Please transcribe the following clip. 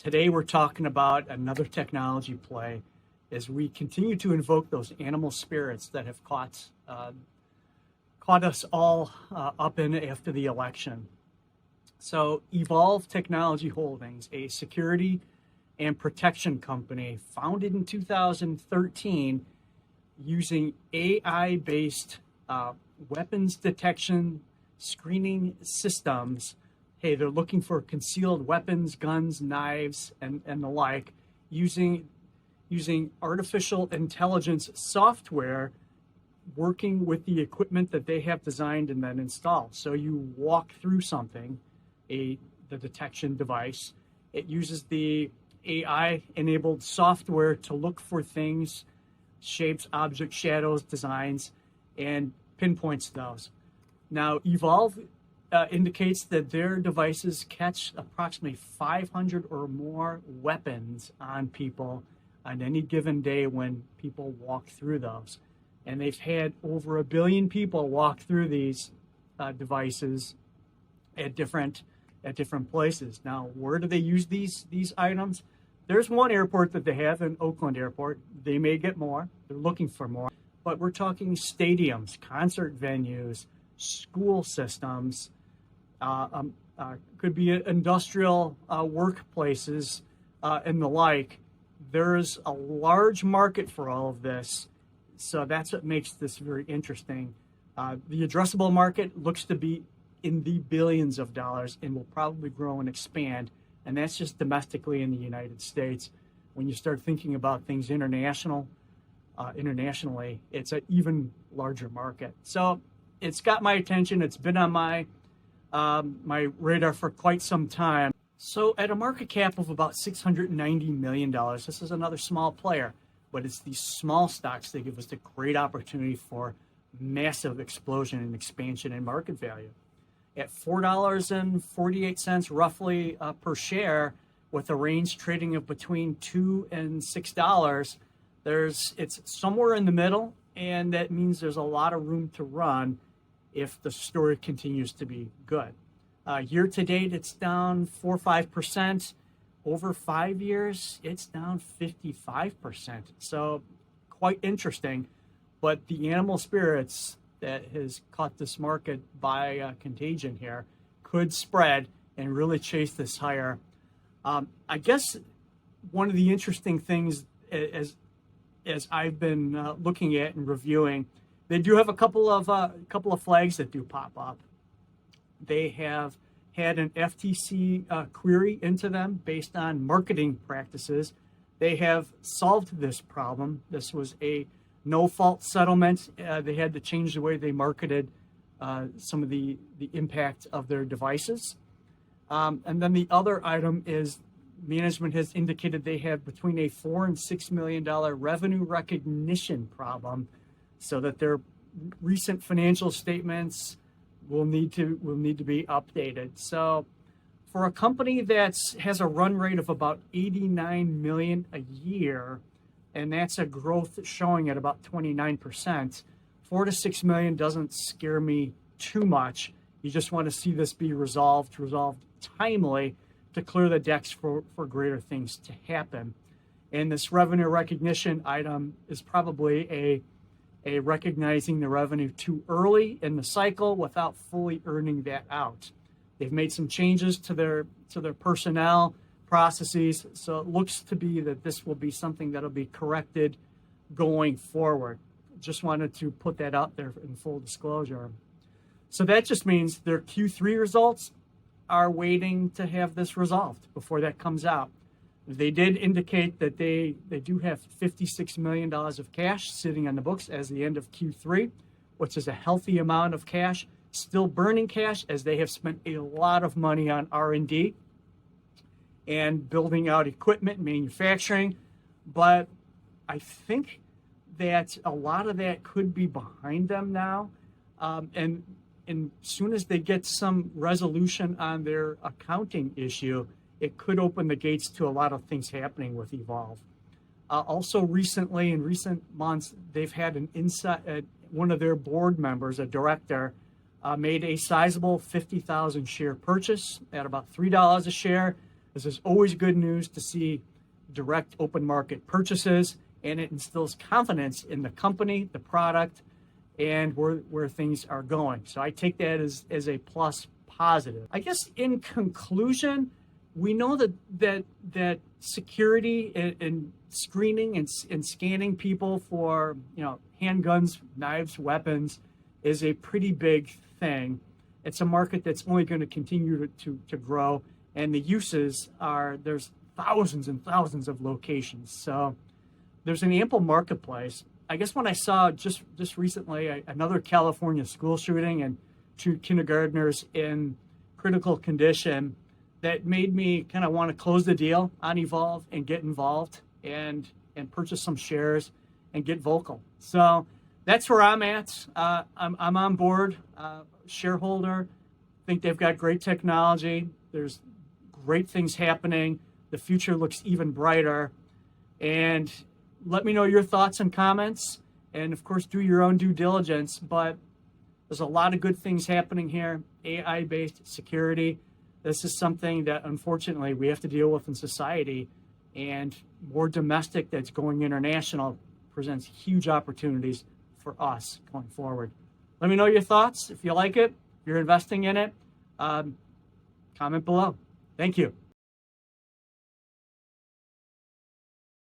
Today we're talking about another technology play as we continue to invoke those animal spirits that have caught us all up in after the election. So Evolv Technologies Holdings, a security and protection company founded in 2013 using AI-based weapons detection screening systems. Hey, they're looking for concealed weapons, guns, knives, and the like, using artificial intelligence software, working with the equipment that they have designed and then installed. So you walk through something, the detection device. It uses the AI-enabled software to look for things, shapes, objects, shadows, designs, and pinpoints those. Now, Evolv indicates that their devices catch approximately 500 or more weapons on people on any given day when people walk through those. And they've had over 1 billion people walk through these devices at different places. Now, where do they use these items? There's one airport that they have, in Oakland Airport. They may get more. They're looking for more. But we're talking stadiums, concert venues, school systems, could be industrial workplaces and the like. There's a large market for all of this, so that's what makes this very interesting. The addressable market looks to be in the billions of dollars and will probably grow and expand, and that's just domestically in the United States. When you start thinking about things internationally, it's an even larger market. So it's got my attention. It's been on my radar for quite some time. So at a market cap of about $690 million, this is another small player, but it's these small stocks that give us a great opportunity for massive explosion and expansion in market value. At $4.48 roughly per share, with a range trading of between $2 and $6, it's somewhere in the middle, and that means there's a lot of room to run if the story continues to be good. Year to date, it's down 4 or 5%. Over 5 years, it's down 55%. So quite interesting. But the animal spirits that has caught this market by contagion here could spread and really chase this higher. I guess one of the interesting things, as I've been looking at and reviewing, they do have a couple of flags that do pop up. They have had an FTC query into them based on marketing practices. They have solved this problem. This was a no-fault settlement. They had to change the way they marketed some of the impact of their devices. And then the other item is management has indicated they have between a $4 and $6 million revenue recognition problem, so that their recent financial statements will need to be updated. So for a company that has a run rate of about 89 million a year, and that's a growth showing at about 29%, 4 to 6 million doesn't scare me too much. You just want to see this be resolved timely to clear the decks for greater things to happen. And this revenue recognition item is probably a recognizing the revenue too early in the cycle without fully earning that out. They've made some changes to their personnel processes, so it looks to be that this will be something that'll be corrected going forward. Just wanted to put that out there in full disclosure. So that just means their Q3 results are waiting to have this resolved before that comes out. They did indicate that they do have $56 million of cash sitting on the books as the end of Q3, which is a healthy amount of cash, still burning cash as they have spent a lot of money on R&D and building out equipment, manufacturing. But I think that a lot of that could be behind them now. And as soon as they get some resolution on their accounting issue, it could open the gates to a lot of things happening with Evolv. Also recently, in recent months, they've had one of their board members, a director, made a sizable 50,000 share purchase at about $3 a share. This is always good news to see direct open market purchases, and it instills confidence in the company, the product, and where things are going. So I take that as a plus positive. I guess in conclusion, we know that security and screening and scanning people for handguns, knives, weapons is a pretty big thing. It's a market that's only going to continue to grow, and the uses there's thousands and thousands of locations. So there's an ample marketplace. I guess when I saw just recently another California school shooting and 2 kindergartners in critical condition, that made me kind of want to close the deal on Evolv and get involved and purchase some shares and get vocal. So that's where I'm at. I'm on board, shareholder. Think they've got great technology. There's great things happening. The future looks even brighter. And let me know your thoughts and comments. And of course, do your own due diligence. But there's a lot of good things happening here. AI-based security. This is something that unfortunately we have to deal with in society. And more domestic that's going international presents huge opportunities for us going forward. Let me know your thoughts. If you like it, if you're investing in it, comment below. Thank you.